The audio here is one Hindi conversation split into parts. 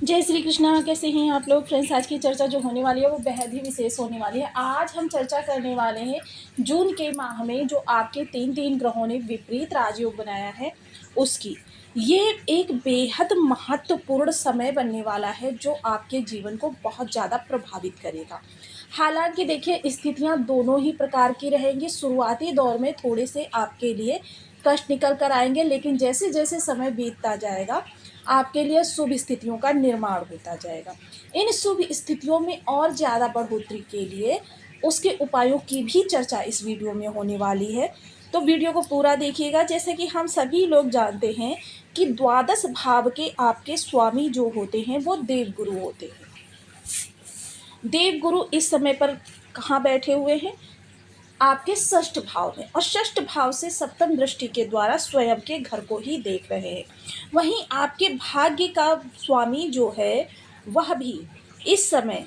जय श्री कृष्णा। कैसे हैं आप लोग फ्रेंड्स। आज की चर्चा जो होने वाली है वो बेहद ही विशेष होने वाली है। आज हम चर्चा करने वाले हैं जून के माह में जो आपके तीन ग्रहों ने विपरीत राजयोग बनाया है उसकी। ये एक बेहद महत्वपूर्ण समय बनने वाला है जो आपके जीवन को बहुत ज़्यादा प्रभावित करेगा। हालांकि देखिए स्थितियां दोनों ही प्रकार की रहेंगी। शुरुआती दौर में थोड़े से आपके लिए कष्ट निकल कर आएंगे, लेकिन जैसे जैसे समय बीतता जाएगा आपके लिए शुभ स्थितियों का निर्माण होता जाएगा। इन शुभ स्थितियों में और ज़्यादा बढ़ोतरी के लिए उसके उपायों की भी चर्चा इस वीडियो में होने वाली है, तो वीडियो को पूरा देखिएगा। जैसे कि हम सभी लोग जानते हैं कि द्वादश भाव के आपके स्वामी जो होते हैं वो देवगुरु होते हैं। देवगुरु इस समय पर कहाँ बैठे हुए हैं? आपके षष्ठ भाव में, और षष्ठ भाव से सप्तम दृष्टि के द्वारा स्वयं के घर को ही देख रहे हैं। वहीं आपके भाग्य का स्वामी जो है वह भी इस समय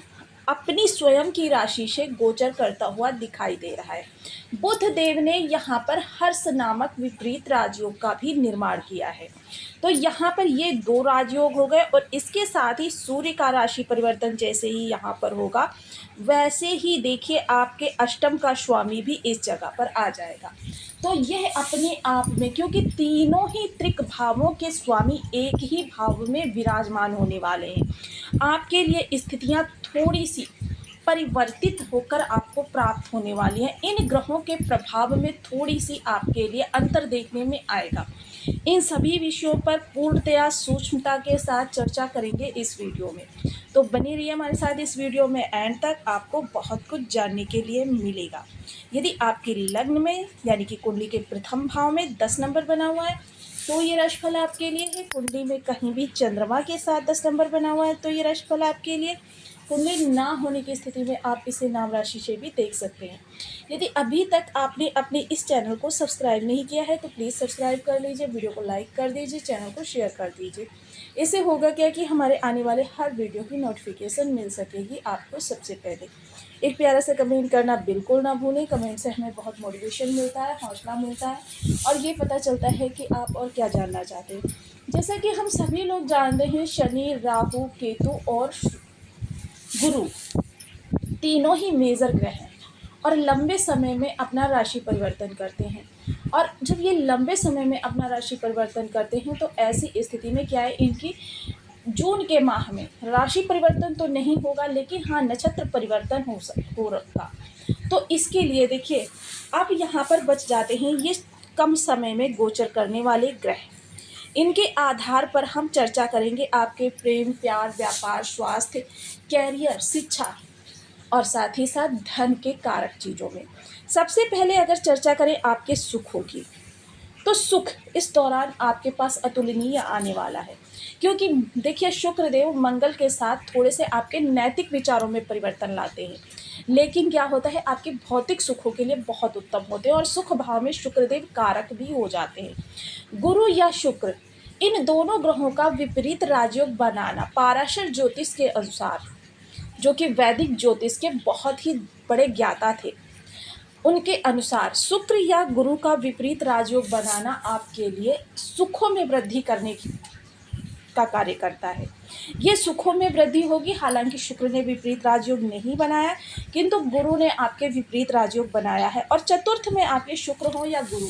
अपनी स्वयं की राशि से गोचर करता हुआ दिखाई दे रहा है। बुध देव ने यहाँ पर हर्ष नामक विपरीत राजयोग का भी निर्माण किया है। तो यहाँ पर ये दो राजयोग हो गए, और इसके साथ ही सूर्य का राशि परिवर्तन जैसे ही यहाँ पर होगा वैसे ही देखिए आपके अष्टम का स्वामी भी इस जगह पर आ जाएगा। तो यह अपने आप में, क्योंकि तीनों ही त्रिक भावों के स्वामी एक ही भाव में विराजमान होने वाले हैं, आपके लिए स्थितियां थोड़ी सी परिवर्तित होकर आपको प्राप्त होने वाली है। इन ग्रहों के प्रभाव में थोड़ी सी आपके लिए अंतर देखने में आएगा। इन सभी विषयों पर पूर्णतया सूक्ष्मता के साथ चर्चा करेंगे इस वीडियो में, तो बने रहिए हमारे साथ इस वीडियो में। एंड तक आपको बहुत कुछ जानने के लिए मिलेगा। यदि आपके लग्न में यानी कि कुंडली के प्रथम भाव में 10 नंबर बना हुआ है तो ये राशिफल आपके लिए है। कुंडली में कहीं भी चंद्रमा के साथ 10 नंबर बना हुआ है तो ये राशिफल आपके लिए। कुंडली ना होने की स्थिति में आप इसे नाम राशि से भी देख सकते हैं। यदि अभी तक आपने अपने इस चैनल को सब्सक्राइब नहीं किया है तो प्लीज़ सब्सक्राइब कर लीजिए, वीडियो को लाइक कर दीजिए, चैनल को शेयर कर दीजिए। इससे होगा क्या कि हमारे आने वाले हर वीडियो की नोटिफिकेशन मिल सकेगी आपको सबसे पहले। एक प्यारा सा कमेंट करना बिल्कुल ना भूलें। कमेंट से हमें बहुत मोटिवेशन मिलता है, हौसला मिलता है, और ये पता चलता है कि आप और क्या जानना चाहते हैं। जैसा कि हम सभी लोग जानते हैं शनि, राहु, केतु और गुरु तीनों ही मेजर ग्रह हैं और लंबे समय में अपना राशि परिवर्तन करते हैं। और जब ये लंबे समय में अपना राशि परिवर्तन करते हैं तो ऐसी स्थिति में क्या है, इनकी जून के माह में राशि परिवर्तन तो नहीं होगा, लेकिन हाँ नक्षत्र परिवर्तन होगा। तो इसके लिए देखिए आप यहाँ पर बच जाते हैं ये कम समय में गोचर करने वाले ग्रह। इनके आधार पर हम चर्चा करेंगे आपके प्रेम, प्यार, व्यापार, स्वास्थ्य, कैरियर, शिक्षा और साथ ही साथ धन के कारक चीज़ों में। सबसे पहले अगर चर्चा करें आपके सुखों की, तो सुख इस दौरान आपके पास अतुलनीय आने वाला है, क्योंकि देखिए शुक्रदेव मंगल के साथ थोड़े से आपके नैतिक विचारों में परिवर्तन लाते हैं, लेकिन क्या होता है आपके भौतिक सुखों के लिए बहुत उत्तम होते हैं, और सुख भाव में शुक्रदेव कारक भी हो जाते हैं। गुरु या शुक्र इन दोनों ग्रहों का विपरीत राजयोग बनाना पाराशर ज्योतिष के अनुसार, जो कि वैदिक ज्योतिष के बहुत ही बड़े ज्ञाता थे, उनके अनुसार शुक्र या गुरु का विपरीत राजयोग बनाना आपके लिए सुखों में वृद्धि करने का कार्य करता है। ये सुखों में वृद्धि होगी। हालांकि शुक्र ने विपरीत राजयोग नहीं बनाया, किंतु गुरु ने आपके विपरीत राजयोग बनाया है। और चतुर्थ में आपके शुक्र हो या गुरु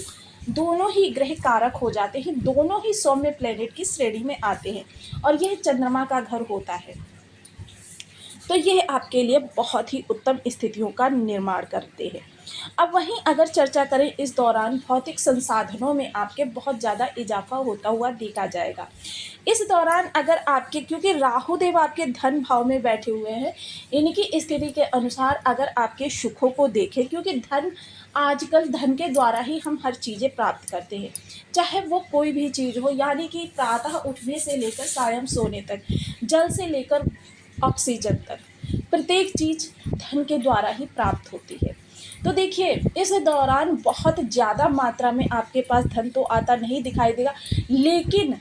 दोनों ही ग्रह कारक हो जाते हैं, दोनों ही सौम्य प्लेनेट की श्रेणी में आते हैं, और यह चंद्रमा का घर होता है। तो यह आपके लिए बहुत ही उत्तम स्थितियों का निर्माण करते हैं। अब वहीं अगर चर्चा करें इस दौरान भौतिक संसाधनों में आपके बहुत ज़्यादा इजाफा होता हुआ देखा जाएगा। इस दौरान अगर आपके, क्योंकि राहु देव आपके धन भाव में बैठे हुए हैं, इनकी स्थिति के अनुसार अगर आपके सुखों को देखें, क्योंकि धन आजकल धन के द्वारा ही हम हर चीज़ें प्राप्त करते हैं, चाहे वो कोई भी चीज़ हो, यानी कि प्रातः उठने से लेकर सायं सोने तक, जल से लेकर ऑक्सीजन तक, प्रत्येक चीज़ धन के द्वारा ही प्राप्त होती है। तो देखिए इस दौरान बहुत ज़्यादा मात्रा में आपके पास धन तो आता नहीं दिखाई देगा, लेकिन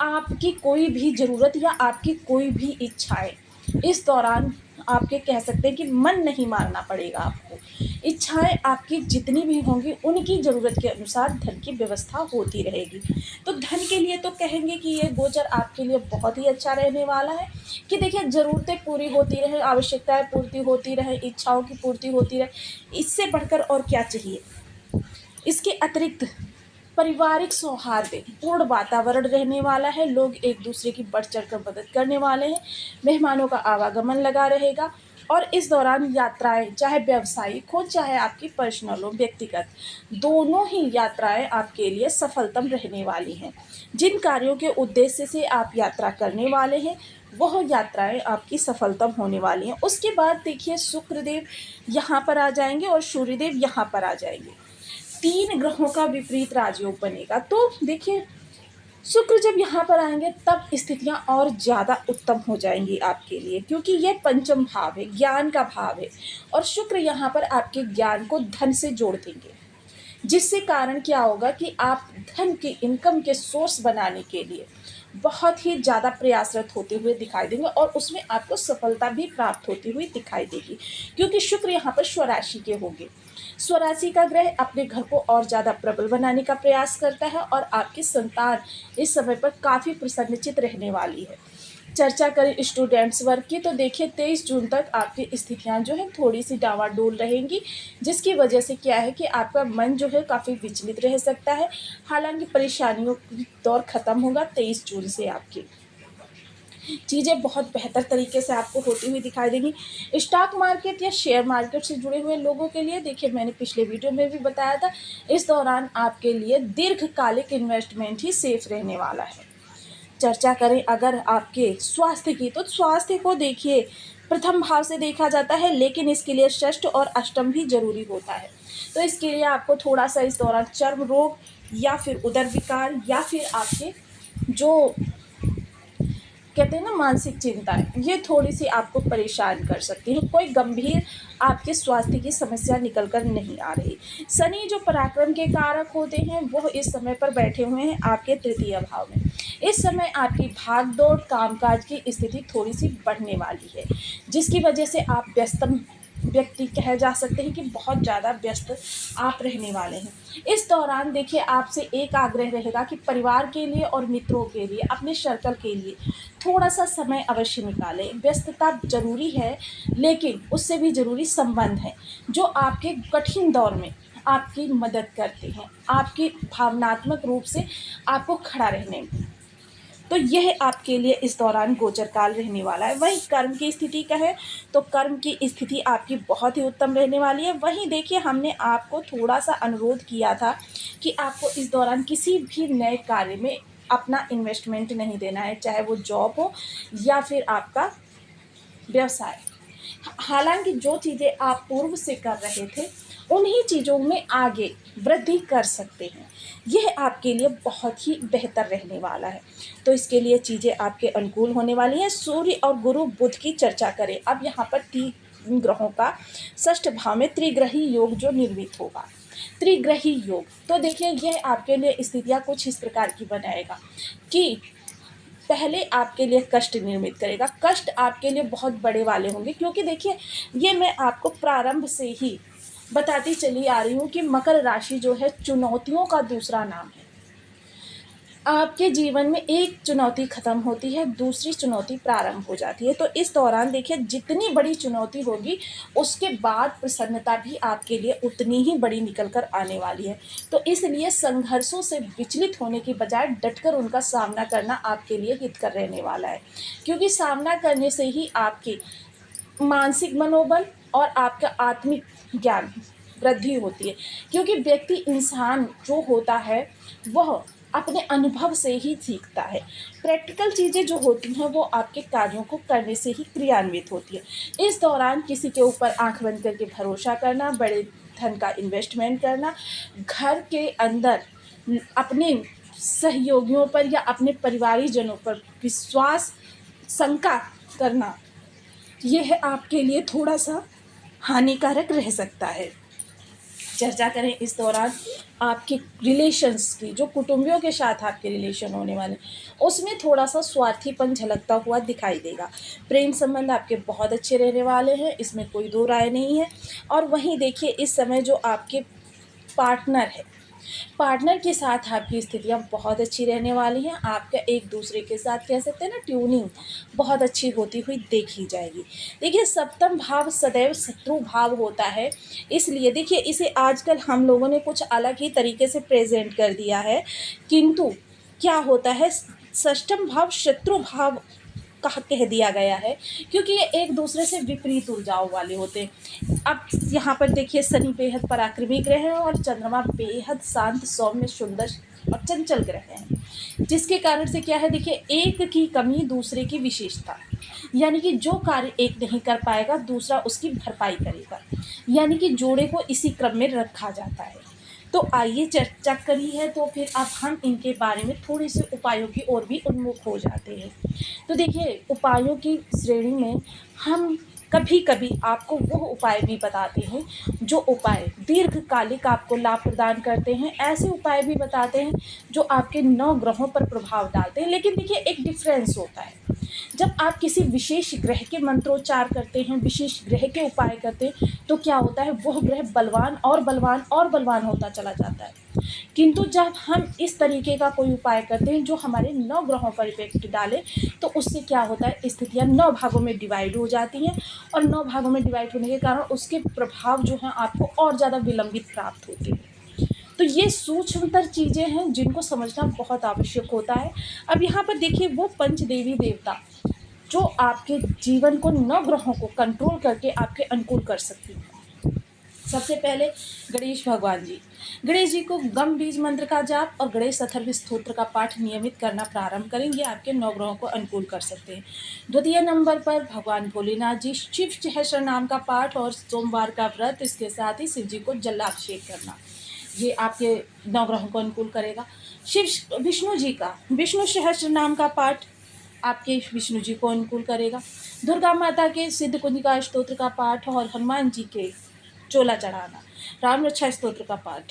आपकी कोई भी ज़रूरत या आपकी कोई भी इच्छाएं इस दौरान आपके कह सकते हैं कि मन नहीं मारना पड़ेगा आपको। इच्छाएं आपकी जितनी भी होंगी उनकी ज़रूरत के अनुसार धन की व्यवस्था होती रहेगी। तो धन के लिए तो कहेंगे कि ये गोचर आपके लिए बहुत ही अच्छा रहने वाला है कि देखिए ज़रूरतें पूरी होती रहें, आवश्यकताएं पूर्ति होती रहें, इच्छाओं की पूर्ति होती रहे, इससे बढ़कर और क्या चाहिए। इसके अतिरिक्त पारिवारिक सौहार्द पूर्ण वातावरण रहने वाला है, लोग एक दूसरे की बढ़ चढ़ कर मदद करने वाले हैं, मेहमानों का आवागमन लगा रहेगा। और इस दौरान यात्राएं चाहे व्यावसायिक हो चाहे आपकी पर्सनल हो व्यक्तिगत, दोनों ही यात्राएं आपके लिए सफलतम रहने वाली हैं। जिन कार्यों के उद्देश्य से आप यात्रा करने वाले हैं वह यात्राएं आपकी सफलतम होने वाली हैं। उसके बाद देखिए शुक्रदेव यहाँ पर आ जाएंगे और सूर्यदेव यहाँ पर आ जाएंगे, 3 ग्रहों का विपरीत राजयोग बनेगा। तो देखिए शुक्र जब यहाँ पर आएंगे तब स्थितियाँ और ज़्यादा उत्तम हो जाएंगी आपके लिए, क्योंकि यह पंचम भाव है, ज्ञान का भाव है। और शुक्र यहाँ पर आपके ज्ञान को धन से जोड़ देंगे, जिससे कारण क्या होगा कि आप धन के इनकम के सोर्स बनाने के लिए बहुत ही ज़्यादा प्रयासरत होते हुए दिखाई देंगे और उसमें आपको सफलता भी प्राप्त होती हुई दिखाई देगी, क्योंकि शुक्र यहाँ पर स्वराशि के होंगे। स्वराशि का ग्रह अपने घर को और ज़्यादा प्रबल बनाने का प्रयास करता है और आपकी संतान इस समय पर काफ़ी प्रसन्नचित रहने वाली है। चर्चा करें स्टूडेंट्स वर्ग की तो देखिए 23 जून तक आपकी स्थितियां जो है थोड़ी सी डावाडोल रहेंगी, जिसकी वजह से क्या है कि आपका मन जो है काफ़ी विचलित रह सकता है। हालांकि परेशानियों की दौर ख़त्म होगा 23 जून से, आपकी चीज़ें बहुत बेहतर तरीके से आपको होती हुई दिखाई देंगी। स्टॉक मार्केट या शेयर मार्केट से जुड़े हुए लोगों के लिए देखिए मैंने पिछले वीडियो में भी बताया था, इस दौरान आपके लिए दीर्घकालिक इन्वेस्टमेंट ही सेफ रहने वाला है। चर्चा करें अगर आपके स्वास्थ्य की तो स्वास्थ्य को देखिए प्रथम भाव से देखा जाता है, लेकिन इसके लिए षष्ठ और अष्टम भी जरूरी होता है। तो इसके लिए आपको थोड़ा सा इस दौरान चर्म रोग या फिर उदर विकार या फिर आपके जो कहते हैं ना मानसिक चिंताएं, ये थोड़ी सी आपको परेशान कर सकती हैं। कोई गंभीर आपके स्वास्थ्य की समस्या निकल कर नहीं आ रही। शनि जो पराक्रम के कारक होते हैं वो इस समय पर बैठे हुए हैं आपके तृतीय भाव में। इस समय आपकी भाग दौड़ कामकाज की स्थिति थोड़ी सी बढ़ने वाली है, जिसकी वजह से आप व्यस्तम व्यक्ति कहे जा सकते हैं कि बहुत ज़्यादा व्यस्त आप रहने वाले हैं। इस दौरान देखिए आपसे एक आग्रह रहेगा कि परिवार के लिए और मित्रों के लिए, अपने सर्कल के लिए थोड़ा सा समय अवश्य निकालें। व्यस्तता जरूरी है, लेकिन उससे भी ज़रूरी संबंध है जो आपके कठिन दौर में आपकी मदद करते हैं, आपकी भावनात्मक रूप से आपको खड़ा रहने में। तो यह आपके लिए इस दौरान गोचर काल रहने वाला है। वहीं कर्म की स्थिति का है तो कर्म की स्थिति आपकी बहुत ही उत्तम रहने वाली है। वहीं देखिए हमने आपको थोड़ा सा अनुरोध किया था कि आपको इस दौरान किसी भी नए कार्य में अपना इन्वेस्टमेंट नहीं देना है, चाहे वो जॉब हो या फिर आपका व्यवसाय। हालांकि जो चीज़ें आप पूर्व से कर रहे थे उन्हीं चीज़ों में आगे वृद्धि कर सकते हैं। यह आपके लिए बहुत ही बेहतर रहने वाला है। तो इसके लिए चीज़ें आपके अनुकूल होने वाली हैं। सूर्य और गुरु बुध की चर्चा करें। अब यहाँ पर 3 ग्रहों का षष्ठ भाव में त्रिग्रही योग जो निर्मित होगा, त्रिग्रही योग, तो देखिए यह आपके लिए स्थितियाँ कुछ इस प्रकार की बनाएगा कि पहले आपके लिए कष्ट निर्मित करेगा। कष्ट आपके लिए बहुत बड़े वाले होंगे, क्योंकि देखिए ये मैं आपको प्रारंभ से ही बताती चली आ रही हूँ कि मकर राशि जो है चुनौतियों का दूसरा नाम है। आपके जीवन में एक चुनौती खत्म होती है, दूसरी चुनौती प्रारंभ हो जाती है। तो इस दौरान देखिए जितनी बड़ी चुनौती होगी उसके बाद प्रसन्नता भी आपके लिए उतनी ही बड़ी निकल कर आने वाली है। तो इसलिए संघर्षों से विचलित होने की बजाय डटकर उनका सामना करना आपके लिए हितकर रहने वाला है, क्योंकि सामना करने से ही आपकी मानसिक मनोबल और आपका आत्मिक ज्ञान वृद्धि होती है। क्योंकि व्यक्ति इंसान जो होता है वह अपने अनुभव से ही सीखता है। प्रैक्टिकल चीज़ें जो होती हैं वो आपके कार्यों को करने से ही क्रियान्वित होती है। इस दौरान किसी के ऊपर आंख बंद करके भरोसा करना, बड़े धन का इन्वेस्टमेंट करना, घर के अंदर अपने सहयोगियों पर या अपने परिवारीजनों पर विश्वास शंका करना, यह आपके लिए थोड़ा सा हानिकारक रह सकता है। चर्चा करें इस दौरान आपके रिलेशंस की, जो कुटुंबियों के साथ आपके रिलेशन होने वाले, उसमें थोड़ा-सा स्वार्थीपन झलकता हुआ दिखाई देगा। प्रेम संबंध आपके बहुत अच्छे रहने वाले हैं, इसमें कोई दो राय नहीं है। और वहीं देखिए इस समय जो आपके पार्टनर है, पार्टनर के साथ आपकी स्थितियाँ बहुत अच्छी रहने वाली हैं। आपका एक दूसरे के साथ कह सकते हैं ना ट्यूनिंग बहुत अच्छी होती हुई देखी जाएगी। देखिए सप्तम भाव सदैव शत्रु भाव होता है, इसलिए देखिए इसे आजकल हम लोगों ने कुछ अलग ही तरीके से प्रेज़ेंट कर दिया है, किंतु क्या होता है षष्ठम भाव शत्रु भाव कह दिया गया है, क्योंकि ये एक दूसरे से विपरीत ऊर्जाओं वाले होते हैं। अब यहाँ पर देखिए शनि बेहद पराक्रमी ग्रह है और चंद्रमा बेहद शांत सौम्य सुंदर और चंचल ग्रह है, जिसके कारण से क्या है देखिए एक की कमी दूसरे की विशेषता, यानी कि जो कार्य एक नहीं कर पाएगा दूसरा उसकी भरपाई करेगा, यानी कि जोड़े को इसी क्रम में रखा जाता है। तो आइए चर्चा करी है तो फिर अब हम इनके बारे में थोड़े से उपायों की ओर भी उन्मुख हो जाते हैं। तो देखिए उपायों की श्रेणी में हम कभी कभी आपको वो उपाय भी बताते हैं जो उपाय दीर्घकालिक आपको लाभ प्रदान करते हैं। ऐसे उपाय भी बताते हैं जो आपके 9 ग्रहों पर प्रभाव डालते हैं, लेकिन देखिए एक डिफरेंस होता है। जब आप किसी विशेष ग्रह के मंत्रोच्चार करते हैं, विशेष ग्रह के उपाय करते हैं, तो क्या होता है वह ग्रह बलवान और बलवान और बलवान होता चला जाता है। किंतु जब हम इस तरीके का कोई उपाय करते हैं जो हमारे 9 ग्रहों पर इफेक्ट डाले, तो उससे क्या होता है स्थितियाँ 9 भागों में डिवाइड हो जाती हैं, और 9 भागों में डिवाइड होने के कारण उसके प्रभाव जो हैं आपको और ज़्यादा विलंबित प्राप्त होते हैं। तो ये सूक्ष्मतर चीज़ें हैं जिनको समझना बहुत आवश्यक होता है। अब यहाँ पर देखिए वो पंच देवी देवता जो आपके जीवन को 9 ग्रहों को कंट्रोल करके आपके अनुकूल कर सकती हैं। सबसे पहले गणेश भगवान जी। गणेश जी को गम बीज मंत्र का जाप और गणेश अथर्व स्तोत्र का पाठ नियमित करना प्रारंभ करें, ये आपके 9 ग्रहों को अनुकूल कर सकते हैं। द्वितीय नंबर पर भगवान भोलेनाथ जी, शिव सहस्त्र नाम का पाठ और सोमवार का व्रत, इसके साथ ही शिव जी को जलाभिषेक करना, ये आपके 9 ग्रहों को अनुकूल करेगा। विष्णु जी का विष्णु सहस्त्र नाम का पाठ आपके विष्णु जी को अनुकूल करेगा। दुर्गा माता के सिद्ध कुंजिका स्तोत्र का पाठ और हनुमान जी के चोला चढ़ाना, राम रक्षा स्तोत्र का पाठ